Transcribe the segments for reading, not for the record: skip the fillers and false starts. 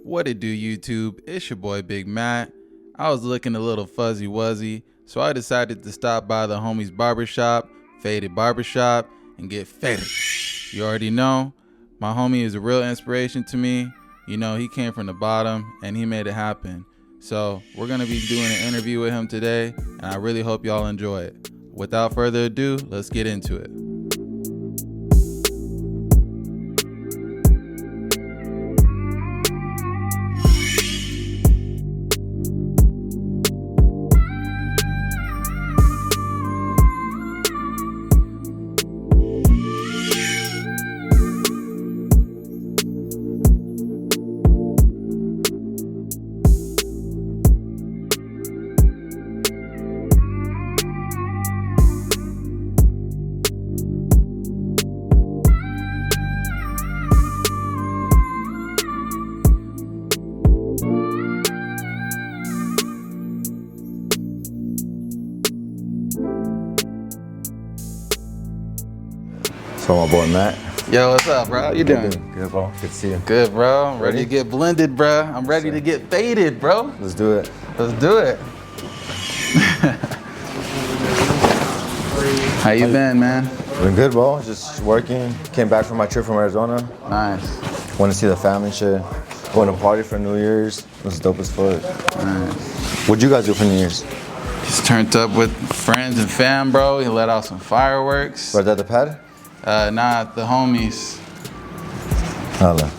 What it do, YouTube? It's your boy Big Matt. I was looking a little fuzzy wuzzy, so I decided to stop by the homie's barbershop, Faded Barbershop, and get faded. You already know, my homie is a real inspiration to me. You know, he came from the bottom and he made it happen. So we're going to be doing an interview with him today, and I really hope y'all enjoy it. Without further ado, let's get into it. So my boy Matt. Yo, what's up, bro? How you doing? Good, bro. Good to see you. Good, bro. I'm ready to get blended, bro. I'm ready to get faded, bro. Let's do it. Let's do it. How you been, man? Been good, bro. Just working. Came back from my trip from Arizona. Nice. Went to see the family and shit. Going to party for New Year's. It was dope as fuck. Nice. What'd you guys do for New Year's? Just turned up with friends and fam, bro. He let out some fireworks. Right at the pad? Nah, the homies. Holla.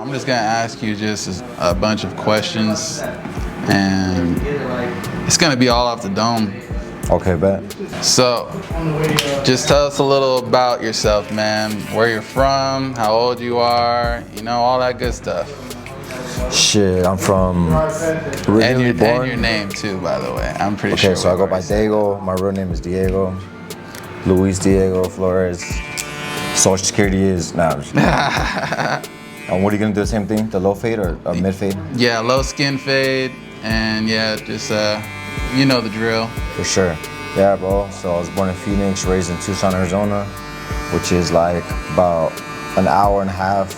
I'm just gonna ask you just a bunch of questions, and it's gonna be all off the dome. Okay, bet. So, just tell us a little about yourself, man. Where you're from, how old you are, you know, all that good stuff. Shit, I'm from And your name too, by the way. I'm pretty sure. Okay, so I go by Diego. My real name is Diego. Luis Diego Flores. Social Security is now. And what are you gonna do? The same thing? The low fade or mid fade? Yeah, low skin fade, and yeah, just you know the drill. For sure. Yeah, bro. So I was born in Phoenix, raised in Tucson, Arizona, which is like about an hour and a half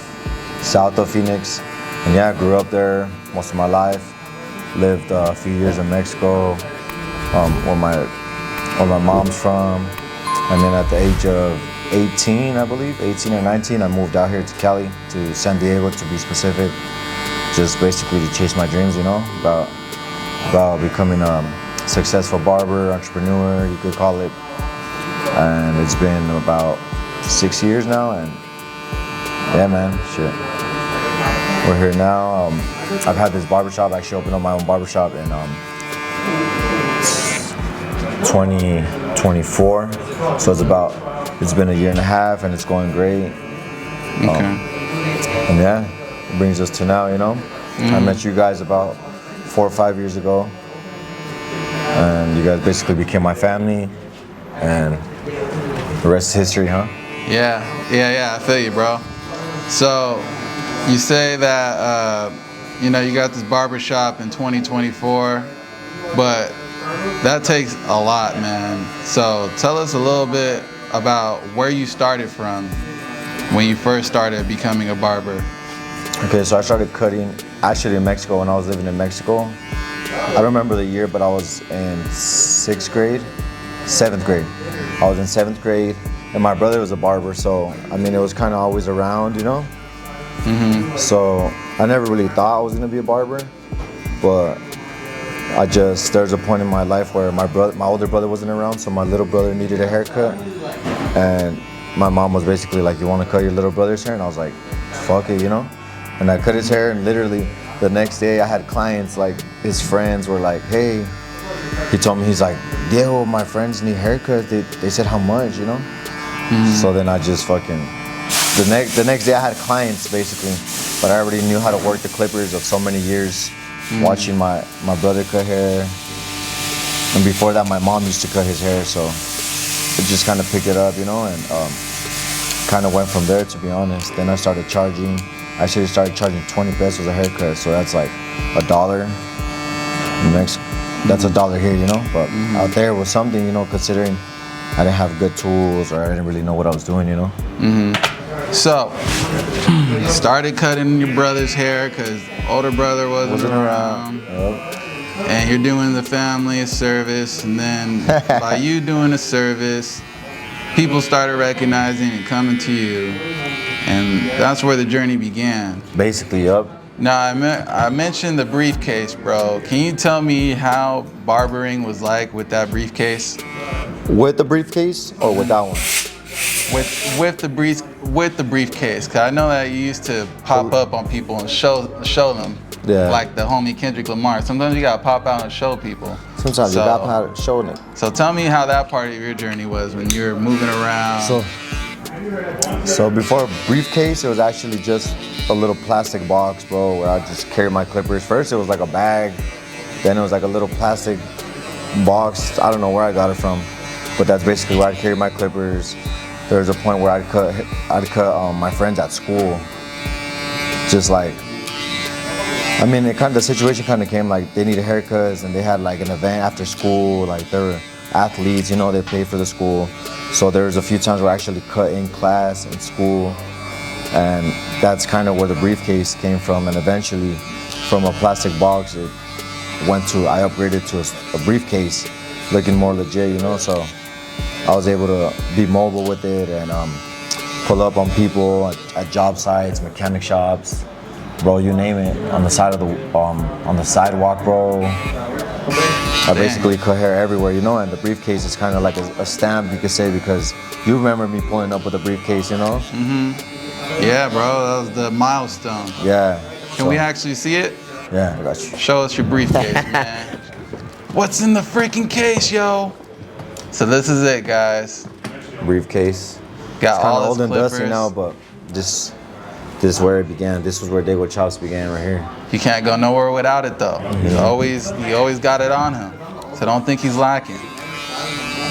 south of Phoenix. And yeah, I grew up there most of my life. Lived a few years in Mexico, where my mom's from. And then at the age of 18, I believe, 18 or 19, I moved out here to Cali, to San Diego to be specific. Just basically to chase my dreams, you know, about becoming a successful barber, entrepreneur, you could call it. And it's been about 6 years now, and yeah, man, shit. We're here now. I've had this barbershop. I actually opened up my own barbershop in 2024. So it's been a year and a half, and it's going great. Okay. And yeah, it brings us to now, you know. I met you guys about 4 or 5 years ago, and you guys basically became my family, and the rest is history, huh? Yeah, I feel you, bro. So, you say that, you know, you got this barbershop in 2024, but that takes a lot, man. So tell us a little bit about where you started from when you first started becoming a barber. Okay, so I started cutting actually in Mexico when I was living in Mexico. I don't remember the year, but I was in 7th grade. I was in 7th grade, and my brother was a barber, so I mean, it was kind of always around, you know? So I never really thought I was gonna be a barber, but there's a point in my life where my older brother wasn't around, so my little brother needed a haircut, and my mom was basically like, "You want to cut your little brother's hair?" And I was like, "Fuck it," you know. And I cut his hair, and literally the next day I had clients, like his friends were like, "Hey," he told me, he's like, "Diego, my friends need haircuts. They said how much, you know." So then I just fucking. The next day I had clients basically, but I already knew how to work the clippers of so many years, watching my brother cut hair. And before that, my mom used to cut his hair, so it just kind of picked it up, you know, and kind of went from there, to be honest. Then I started charging 20 pesos a haircut, so that's like $1 in That's $1 here, you know. But out there was something, you know, considering I didn't have good tools or I didn't really know what I was doing, you know. So, started cutting your brother's hair because older brother wasn't around. Yep. And you're doing the family a service, and then by you doing a service, people started recognizing and coming to you, and that's where the journey began. Basically, yep. Now, I mentioned the briefcase, bro. Can you tell me how barbering was like with that briefcase? With the briefcase or with that one? With the briefcase, cause I know that you used to pop up on people and show them. Yeah. Like the homie Kendrick Lamar. Sometimes you gotta pop out and show people. Sometimes you got showing it. So tell me how that part of your journey was when you were moving around. So before briefcase, it was actually just a little plastic box, bro, where I just carry my clippers. First, it was like a bag. Then it was like a little plastic box. I don't know where I got it from, but that's basically where I carry my clippers. There was a point where I'd cut my friends at school. Just like, I mean, the situation kind of came like they needed haircuts and they had like an event after school. Like they were athletes, you know, they paid for the school. So there was a few times where I actually cut in class in school, and that's kind of where the briefcase came from. And eventually, from a plastic box, I upgraded to a briefcase, looking more legit, you know. So I was able to be mobile with it and pull up on people at job sites, mechanic shops, bro, you name it, on the side of on the sidewalk, bro. I basically cut hair everywhere, you know, and the briefcase is kind of like a stamp, you could say, because you remember me pulling up with a briefcase, you know? Yeah, bro, that was the milestone. Yeah. Can we actually see it? Yeah, I got you. Show us your briefcase, man. What's in the freaking case, yo? So this is it, guys. Briefcase. Got it's all kind of old and clippers. dusty now, but this is where it began. This was where Dago Chops began, right here. You can't go nowhere without it, though. He always got it on him. So don't think he's lacking.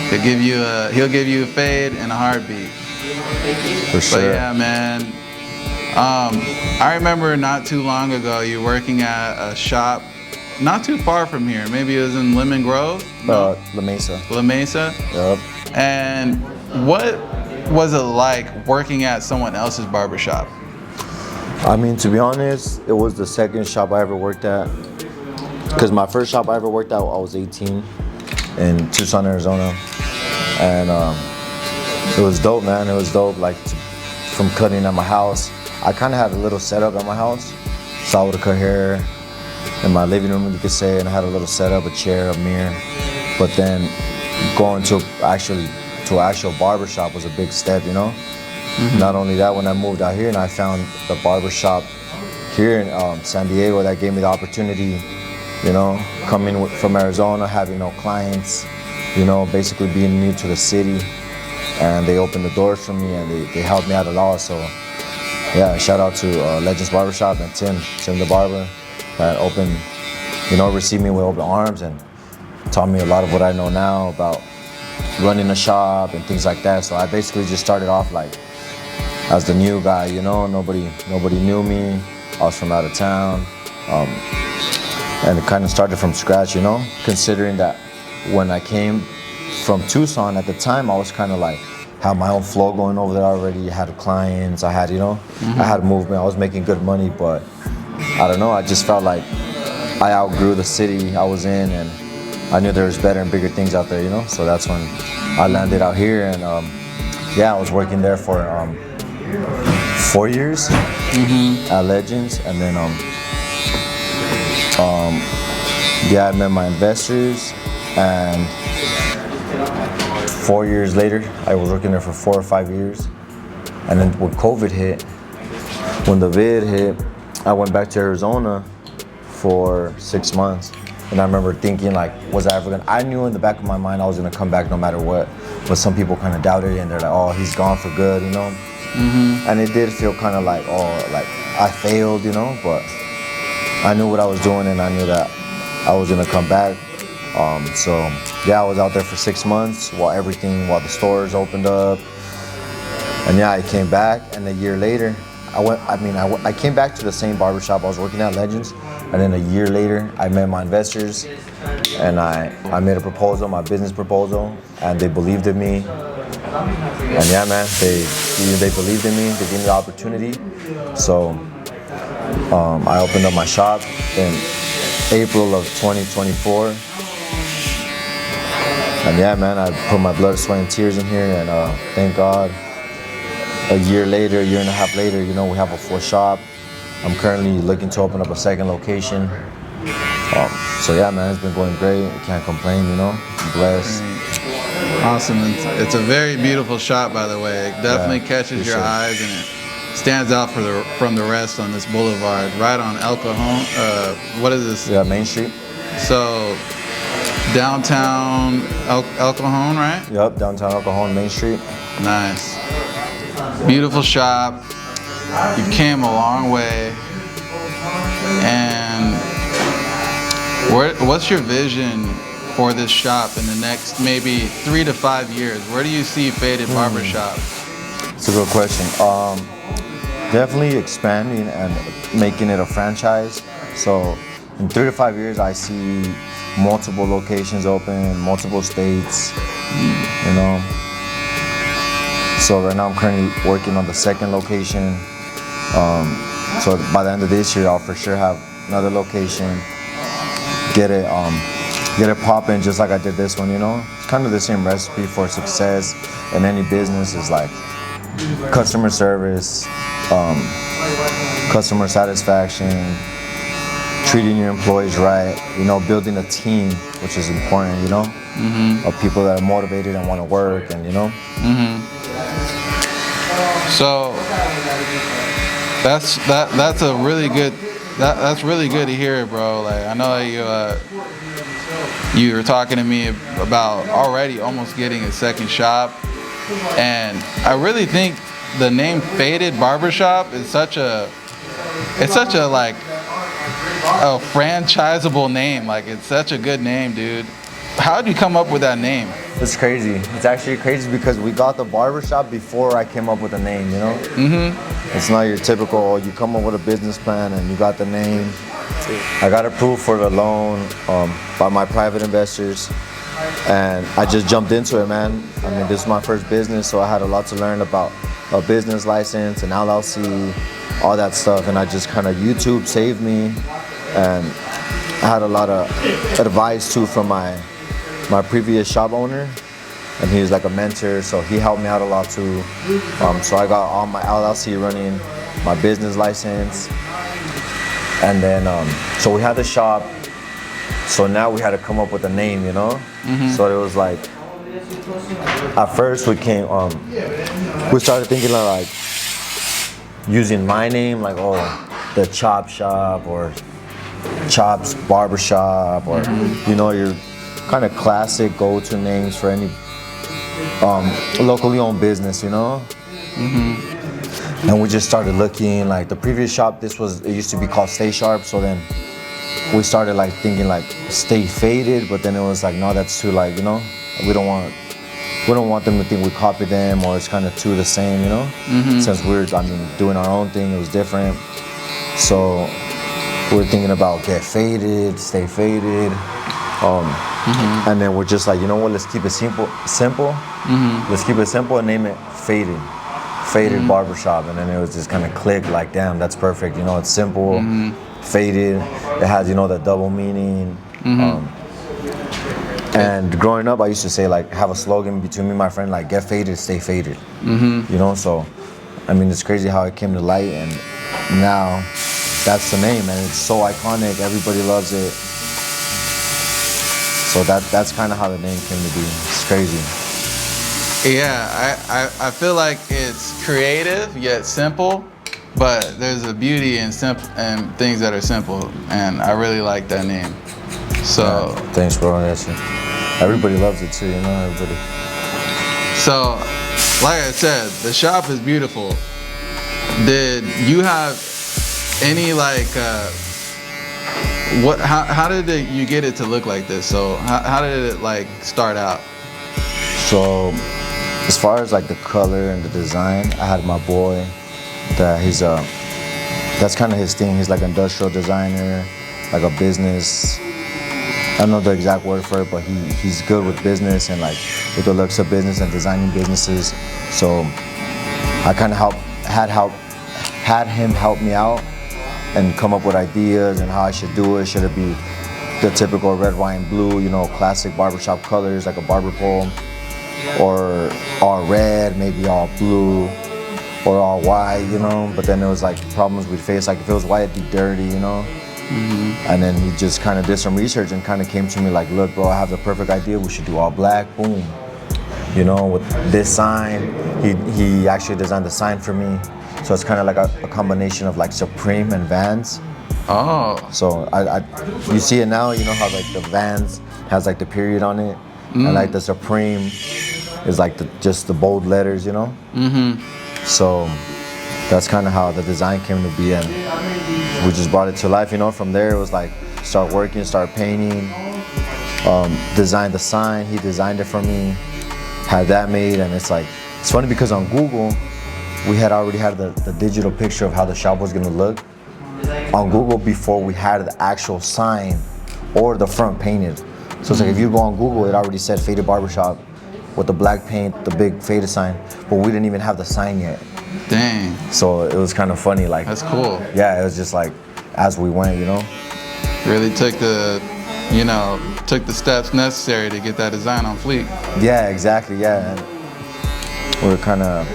He'll give you a fade and a heartbeat. For sure. But yeah, man. I remember not too long ago you working at a shop not too far from here. Maybe it was in Lemon Grove? No? La Mesa. La Mesa? Yep. And what was it like working at someone else's barbershop? I mean, to be honest, it was the second shop I ever worked at. Because my first shop I ever worked at, I was 18 in Tucson, Arizona. And it was dope, man. It was dope, like from cutting at my house. I kind of had a little setup at my house. So I would cut hair in my living room, you could say, and I had a little setup, a chair, a mirror. But then going to actual barbershop was a big step, you know? Not only that, when I moved out here and I found the barbershop here in San Diego, that gave me the opportunity, you know, coming from Arizona, having no clients, you know, basically being new to the city. And they opened the doors for me and they helped me out a lot. So yeah, shout out to Legends Barbershop and Tim the Barber, that opened, you know, received me with open arms and taught me a lot of what I know now about running a shop and things like that. So I basically just started off like as the new guy, you know, nobody knew me. I was from out of town, and it kind of started from scratch, you know, considering that when I came from Tucson at the time, I was kind of like, had my own flow going over there already. I had clients, I had, you know, I had movement, I was making good money, but I don't know, I just felt like I outgrew the city I was in and I knew there was better and bigger things out there, you know, so that's when I landed out here and yeah, I was working there for 4 years at Legends, and then yeah, I met my investors, and 4 years later, I was working there for 4 or 5 years, and then when COVID hit, when the vid hit, I went back to Arizona for 6 months, and I remember thinking like, was I ever gonna? I knew in the back of my mind I was gonna come back no matter what, but some people kind of doubted it, and they're like, oh, he's gone for good, you know. And it did feel kind of like, oh, like I failed, you know, but I knew what I was doing and I knew that I was gonna come back. So yeah, I was out there for 6 months while the stores opened up. And yeah, I came back, and a year later, I came back to the same barbershop I was working at, Legends, and then a year later, I met my investors, and I made a proposal, my business proposal, and they believed in me. And yeah, man, they believed in me. They gave me the opportunity. So I opened up my shop in April of 2024. And yeah, man, I put my blood, sweat, and tears in here, and thank God, a year and a half later, you know, we have a full shop. I'm currently looking to open up a second location. So yeah, man, it's been going great. Can't complain, you know. I'm blessed. Awesome. It's a very beautiful shop, by the way. It definitely catches your eyes, and it stands out from the rest on this boulevard, right on El Cajon. What is this? Yeah, Main Street. So downtown El Cajon, right? Yep, downtown El Cajon, Main Street. Nice. Beautiful shop. You came a long way. And what's your vision for this shop in the next maybe 3 to 5 years? Where do you see Faded Barbershop? It's a good question. Definitely expanding and making it a franchise. So in 3 to 5 years, I see multiple locations open, multiple states, you know. So right now I'm currently working on the second location. So by the end of this year, I'll for sure have another location. Get it popping just like I did this one, you know. It's kind of the same recipe for success in any business. Is like customer service, customer satisfaction, treating your employees right, you know, building a team, which is important, you know, of people that are motivated and want to work, and you know. So that's a really good. That's really good to hear, bro. Like, I know you were talking to me about already almost getting a second shop, and I really think the name Faded Barbershop is such a like a franchisable name. Like, it's such a good name, dude. How'd you come up with that name? It's crazy. It's actually crazy because we got the barbershop before I came up with the name, you know? It's not your typical, you come up with a business plan and you got the name. I got approved for the loan by my private investors, and I just jumped into it, man. I mean, this is my first business, so I had a lot to learn about a business license, an LLC, all that stuff, and I just kind of, YouTube saved me, and I had a lot of advice too from my previous shop owner, and he was like a mentor, so he helped me out a lot too. So I got all my LLC running, my business license, and then so we had the shop. So now we had to come up with a name, you know. So it was like, at first we started thinking of like using my name, like, oh, the Chop Shop or Chop's Barbershop, or you know, your kind of classic go-to names for any locally owned business, you know. And we just started looking, like the previous shop, it used to be called Stay Sharp, so then we started like thinking like Stay Faded, but then it was like, no, that's too, like, you know, we don't want them to think we copied them, or it's kind of too the same, you know. Since we're doing our own thing, it was different. So we're thinking about Get Faded, Stay Faded. And then we're just like, you know what, let's keep it simple. Let's keep it simple and name it Faded Barbershop. And then it was just kind of clicked, like, damn, that's perfect. You know, it's simple, faded. It has, you know, the double meaning. And growing up, I used to say, like, have a slogan between me and my friend, like, get faded, stay faded. You know, so, I mean, it's crazy how it came to light, and now that's the name, and it's so iconic. Everybody loves it. So that's kind of how the name came to be. It's crazy. Yeah, I feel like it's creative yet simple, but there's a beauty in and things that are simple, and I really like that name. So yeah, thanks, bro. Everybody loves it too, you know. Everybody. So, like I said, the shop is beautiful. Did you have any like? How did you get it to look like this? So how did it like start out? So as far as like the color and the design, I had my boy that that's kind of his thing. He's like an industrial designer, like a business don't know the exact word for it, but he's good with business and like with the looks of business and designing businesses. So I kind of had him help me out and come up with ideas and how I should do it. Should it be the typical red, white, and blue, you know, classic barbershop colors like a barber pole, or all red, maybe all blue, or all white, you know? But then there was like problems we'd face, like if it was white, it'd be dirty, you know? And then he just kind of did some research and kind of came to me like, look, bro, I have the perfect idea. We should do all black, boom. You know, with this sign, he actually designed the sign for me. So it's kind of like a combination of like Supreme and Vans. Oh. So you see it now, you know how like the Vans has like the period on it, and like the Supreme is like just the bold letters, you know? So that's kind of how the design came to be, and we just brought it to life, you know? From there, it was like start working, start painting, designed the sign, he designed it for me, had that made, and it's like, it's funny because on Google, we had already had the digital picture of how the shop was gonna look on Google before we had the actual sign or the front painted. So it's like if you go on Google, it already said Faded Barbershop with the black paint, the big faded sign, but we didn't even have the sign yet. Dang. So it was kind of funny, like. That's cool. Yeah, it was just like as we went, you know. Really took the steps necessary to get that design on fleek. Yeah, exactly. Yeah, and we were kind of,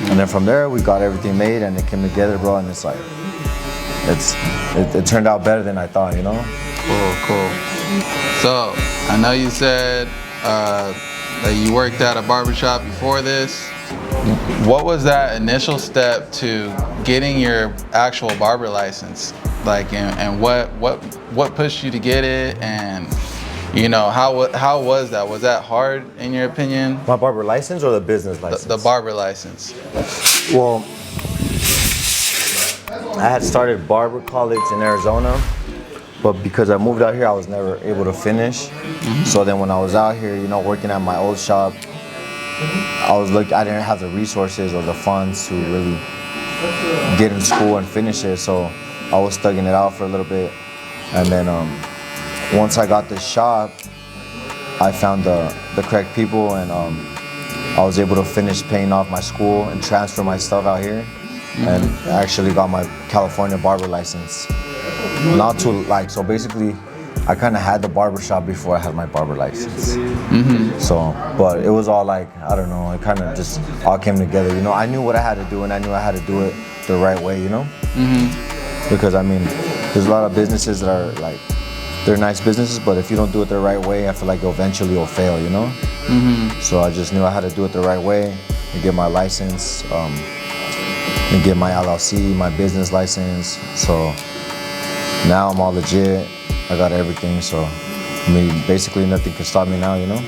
and then from there we got everything made and it came together, bro. And it's like, it turned out better than I thought, you know. Cool. So I know you said that you worked at a barbershop before this. What was that initial step to getting your actual barber license? Like, and what pushed you to get it? And you know, how was that? Was that hard in your opinion? My barber license or the business license? The barber license. Well, I had started barber college in Arizona, but because I moved out here, I was never able to finish. So then when I was out here, you know, working at my old shop, I didn't have the resources or the funds to really get in school and finish it. So I was thugging it out for a little bit. And then once I got this shop, I found the correct people, and I was able to finish paying off my school and transfer my stuff out here. And I actually got my California barber license. So basically, I kind of had the barber shop before I had my barber license. So, but it was all like, I don't know, it kind of just all came together. You know, I knew what I had to do, and I knew I had to do it the right way, you know? Because I mean, there's a lot of businesses that are like, they're nice businesses, but if you don't do it the right way, I feel like eventually you'll fail, you know? So I just knew I had to do it the right way and get my license, and get my LLC, my business license. So now I'm all legit. I got everything. So I mean, basically nothing can stop me now, you know?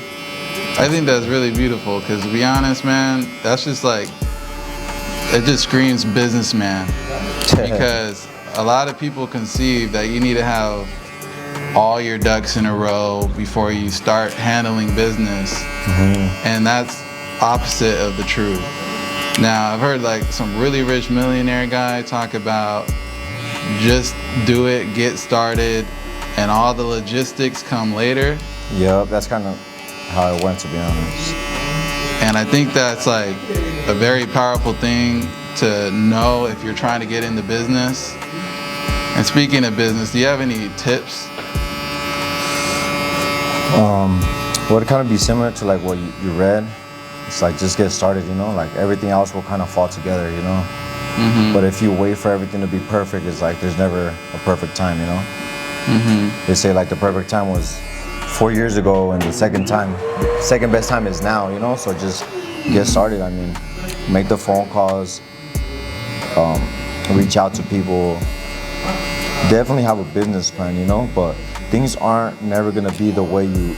I think that's really beautiful, because to be honest, man, that's just like, it just screams businessman. Because a lot of people conceive that you need to have all your ducks in a row before you start handling business. And that's opposite of the truth. Now, I've heard like some really rich millionaire guy talk about just do it, get started, and all the logistics come later. Yep, that's kind of how it went, to be honest. And I think that's like a very powerful thing to know if you're trying to get into business. And speaking of business, do you have any tips? Would it kind of be similar to like what you read? It's like, just get started, you know? Like everything else will kind of fall together, you know? But if you wait for everything to be perfect, it's like there's never a perfect time, you know? They say like the perfect time was 4 years ago, and the second best time is now, you know? So just get started. I mean, make the phone calls, reach out to people. Definitely have a business plan, you know? But things aren't never gonna be the way you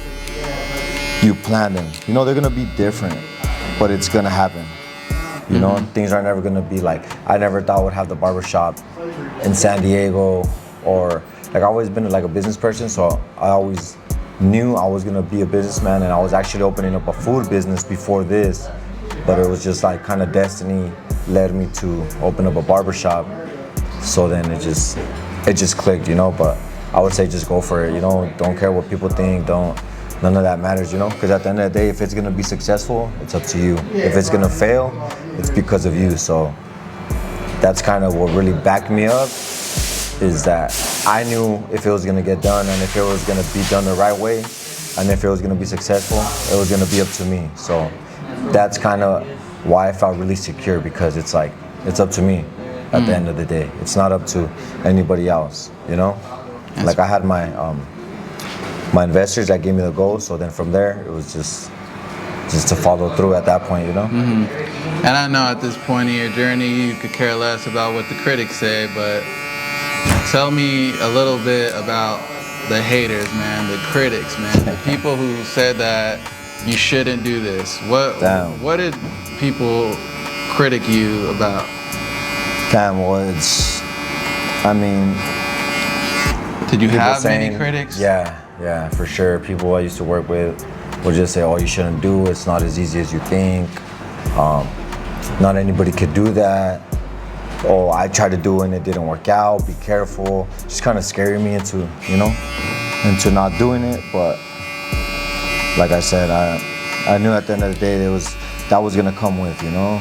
plan them. You know, they're gonna be different, but it's gonna happen. You know, things are never gonna be like, I never thought I would have the barbershop in San Diego, or like I've always been like a business person, so I always knew I was gonna be a businessman, and I was actually opening up a food business before this, but it was just like kind of destiny led me to open up a barbershop. So then it just clicked, you know. But I would say just go for it. You know, don't care what people think. None of that matters. You know, because at the end of the day, if it's gonna be successful, it's up to you. If it's gonna fail, it's because of you. So that's kind of what really backed me up. Is that I knew if it was gonna get done and if it was gonna be done the right way, and if it was gonna be successful, it was gonna be up to me. So that's kind of why I felt really secure, because it's like it's up to me at the end of the day. It's not up to anybody else, you know. Like I had my my investors that gave me the goal. So then from there, it was just to follow through at that point, you know. And I know at this point in your journey, you could care less about what the critics say, but tell me a little bit about the haters, man, the critics, man, the people who said that you shouldn't do this. What did people critic you about? Damn, I mean, did you have saying, many critics? Yeah, for sure. People I used to work with would just say, "Oh, you shouldn't do it. It's not as easy as you think. Not anybody could do that. Oh, I tried to do it and it didn't work out. Be careful." Just kind of scaring me into not doing it. But like I said, I knew at the end of the day that was gonna come with, you know.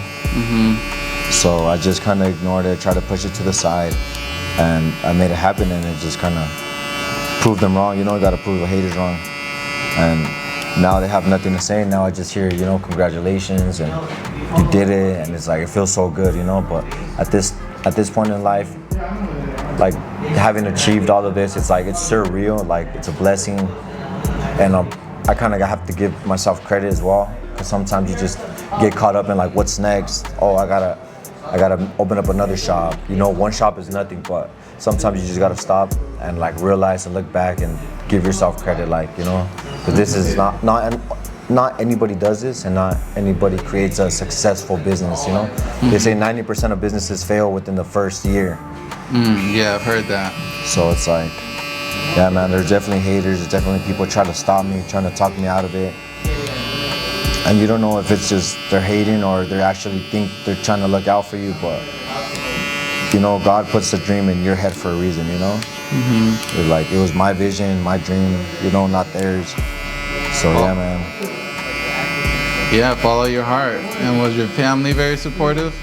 So I just kind of ignored it, tried to push it to the side, and I made it happen. And it just kind of proved them wrong. You know, you got to prove the haters wrong. And now they have nothing to say. Now I just hear, you know, congratulations and you did it, and it's like it feels so good, you know. But at this point in life, like having achieved all of this, it's like it's surreal. Like it's a blessing, and I kind of have to give myself credit as well, because sometimes you just get caught up in like what's next. Oh, I gotta open up another shop. You know, one shop is nothing, but sometimes you just gotta stop and like realize and look back and give yourself credit, like, you know, because this is not anybody does this, and not anybody creates a successful business, you know. They say 90% of businesses fail within the first year. Yeah, I've heard that. So it's like, yeah, man, there's definitely haters. There's definitely people trying to stop me, trying to talk me out of it. And you don't know if it's just they're hating or they actually think they're trying to look out for you. But, you know, God puts the dream in your head for a reason, you know? It's like, it was my vision, my dream, you know, not theirs. So, yeah, man. Yeah, follow your heart. And was your family very supportive?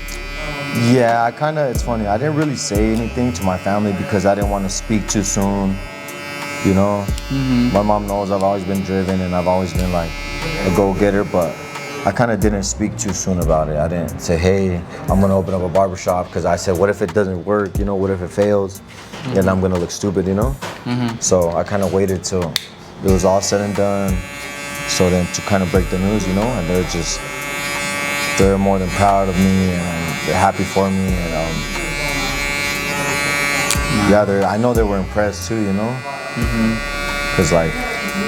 Yeah, it's funny. I didn't really say anything to my family because I didn't want to speak too soon, you know? My mom knows I've always been driven and I've always been like a go-getter, but I kind of didn't speak too soon about it. I didn't say, hey, I'm going to open up a barbershop, because I said, what if it doesn't work, you know? What if it fails? Then I'm going to look stupid, you know? So I kind of waited till it was all said and done, so then to kind of break the news, you know? And they're more than proud of me, and they're happy for me, and yeah, I know they were impressed too, you know? Because like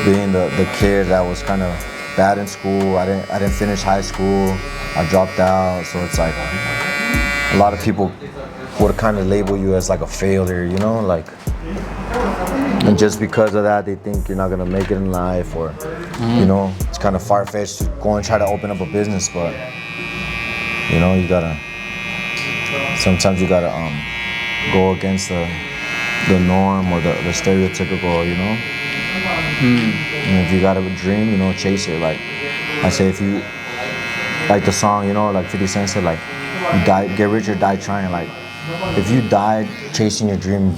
being the kid that was kind of bad in school, I didn't finish high school, I dropped out, so it's like a lot of people would kind of label you as like a failure, you know, like, and just because of that, they think you're not gonna make it in life, or you know, it's kind of far-fetched to go and try to open up a business, but you know, sometimes you gotta go against the norm or the stereotypical, you know. And if you got a dream, you know, chase it. Like I say, if you like the song, you know, like 50 Cent said, like, get rich or die trying. Like, if you died chasing your dream,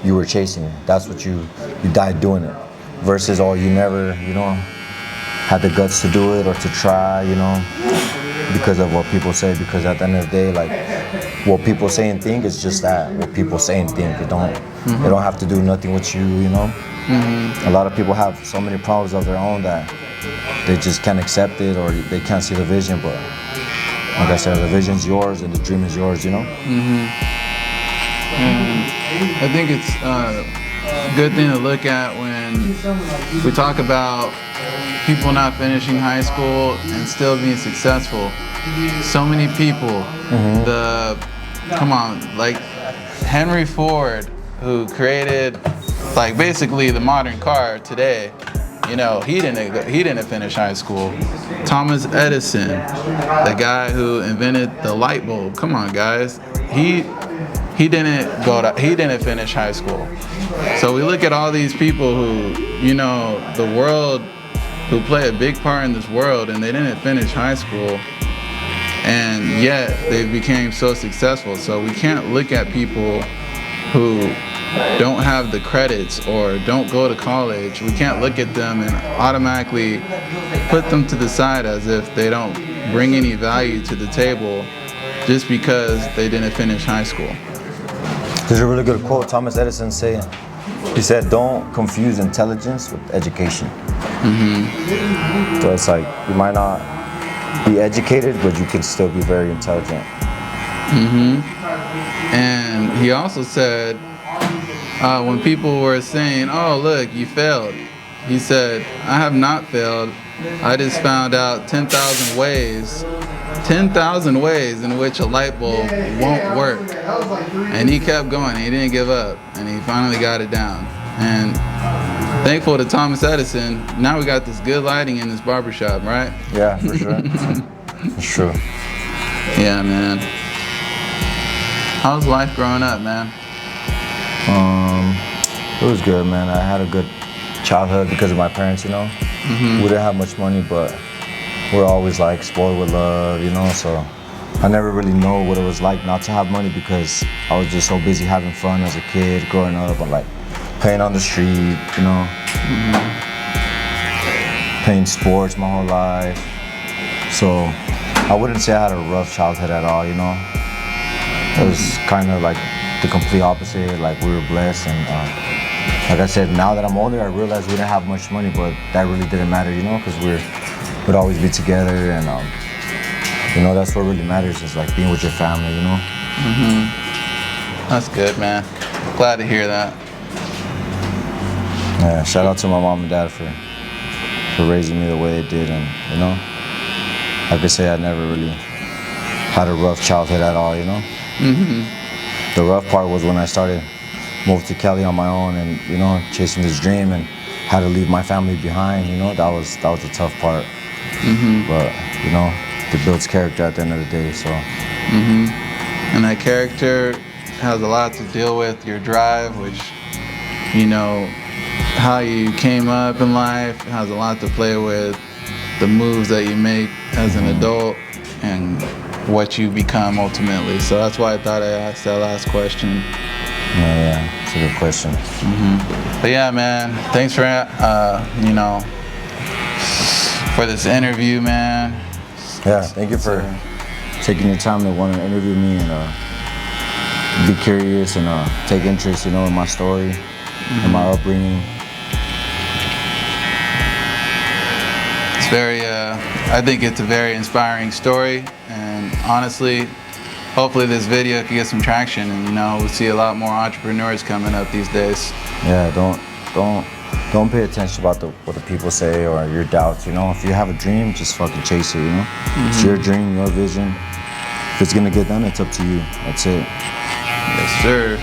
you were chasing it. That's what you died doing it. Versus, oh, you never, you know, had the guts to do it or to try, you know, because of what people say. Because at the end of the day, like, what people say and think is just that. What people say and think. It don't have to do nothing with you, you know. A lot of people have so many problems of their own that they just can't accept it, or they can't see the vision. But like I said, the vision's yours and the dream is yours, you know. I think it's a good thing to look at when we talk about people not finishing high school and still being successful. So many people, come on, like Henry Ford, who created like basically the modern car today, you know, he didn't finish high school. Thomas Edison, the guy who invented the light bulb, come on guys, he didn't finish high school. So we look at all these people who, you know, the world, who play a big part in this world, and they didn't finish high school, and yet they became so successful. So we can't look at people who don't have the credits or don't go to college. We can't look at them and automatically put them to the side as if they don't bring any value to the table just because they didn't finish high school. There's a really good quote Thomas Edison saying. He said, "Don't confuse intelligence with education." So it's like you might not be educated, but you can still be very intelligent. And he also said, when people were saying, "Oh, look, you failed," he said, "I have not failed. I just found out 10,000 ways in which a light bulb won't work." And he kept going. He didn't give up, and he finally got it down. And thankful to Thomas Edison, now we got this good lighting in this barbershop, right? Yeah, for sure. It's true. Yeah, man. How's life growing up, man? It was good, man. I had a good childhood because of my parents, you know. We didn't have much money, but we're always like spoiled with love, you know. So I never really know what it was like not to have money because I was just so busy having fun as a kid, growing up, and like playing on the street, you know. Playing sports my whole life. So I wouldn't say I had a rough childhood at all, you know. It was kind of like the complete opposite. Like we were blessed, and like I said, now that I'm older, I realize we didn't have much money, but that really didn't matter, you know, because we'd always be together, and you know, that's what really matters is like being with your family, you know. That's good, man. Glad to hear that. Yeah, shout out to my mom and dad for raising me the way they did, and you know, like I say, I never really had a rough childhood at all, you know. The rough part was when I started moved to Cali on my own, and you know, chasing this dream, and had to leave my family behind. You know, that was the tough part. But you know, it builds character at the end of the day. So. And that character has a lot to deal with your drive, which, you know, how you came up in life has a lot to play with the moves that you make as an adult and what you become ultimately. So that's why I thought I asked that last question. Yeah, it's a good question. But yeah, man, thanks for you know, for this interview, man. Yeah, thank you for taking your time to want to interview me and be curious and take interest, you know, in my story and my upbringing. It's very, I think it's a very inspiring story, and honestly, hopefully this video can get some traction, and you know, we'll see a lot more entrepreneurs coming up these days. Yeah, don't pay attention about what the people say or your doubts, you know. If you have a dream, just fucking chase it, you know. It's your dream, your vision. If it's gonna get done, it's up to you. That's it. Yes, sir.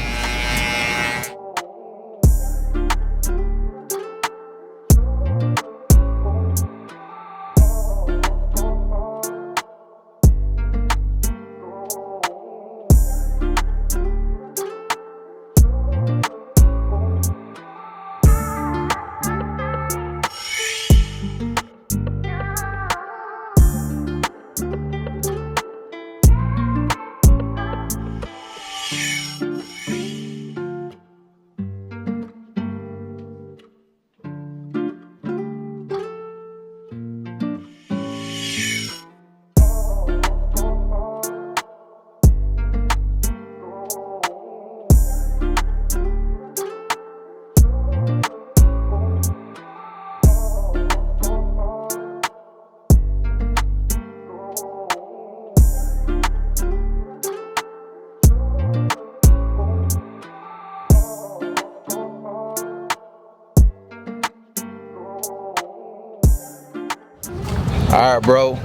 All right, bro.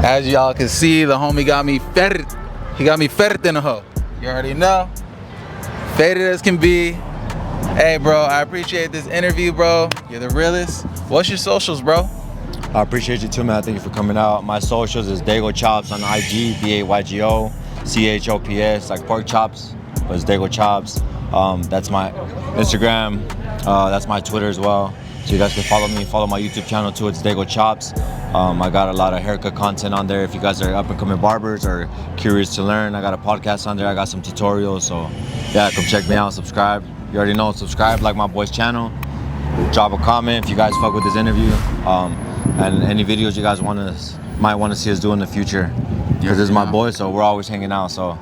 As y'all can see, the homie got me faded. He got me faded in the hoe. You already know. Faded as can be. Hey, bro, I appreciate this interview, bro. You're the realest. What's your socials, bro? I appreciate you too, man. Thank you for coming out. My socials is Dago Chops on IG, DAYGO, CHOPS, like pork chops. but it's Dago Chops. That's my Instagram. That's my Twitter as well. So you guys can follow me. Follow my YouTube channel too. It's Dago Chops. I got a lot of haircut content on there. If you guys are up and coming barbers or curious to learn, I got a podcast on there. I got some tutorials. So yeah, come check me out. Subscribe. You already know. Subscribe. Like my boy's channel. Drop a comment if you guys fuck with this interview. And any videos you guys might want to see us do in the future. Because this is my boy, so we're always hanging out. So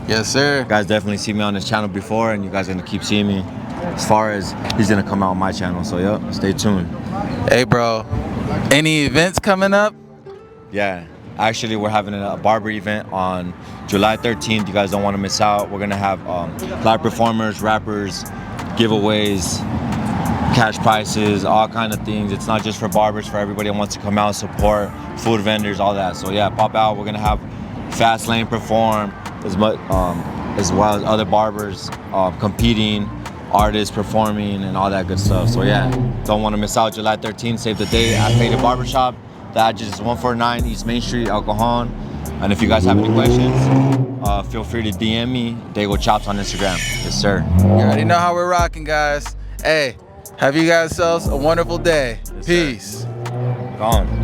Yes, sir. you guys definitely see me on this channel before, and you guys are gonna keep seeing me. As far as he's gonna come out on my channel, so yep, stay tuned. Hey, bro. Any events coming up? Yeah, actually we're having a barber event on July 13th. You guys don't want to miss out. We're gonna have live performers, rappers, giveaways, cash prizes, all kind of things. It's not just for barbers, for everybody that wants to come out, support, food vendors, all that. So yeah, pop out. We're gonna have Fast Lane perform as well as other barbers competing, artists performing, and all that good stuff. So yeah, don't want to miss out. July 13th, save the date at Faded Barbershop. The address is 149 East Main Street, El Cajon. And if you guys have any questions, feel free to DM me, Dago Chops on Instagram. Yes, sir. You already know how we're rocking, guys. Hey, have you guys yourselves a wonderful day. Yes, Peace. Gone.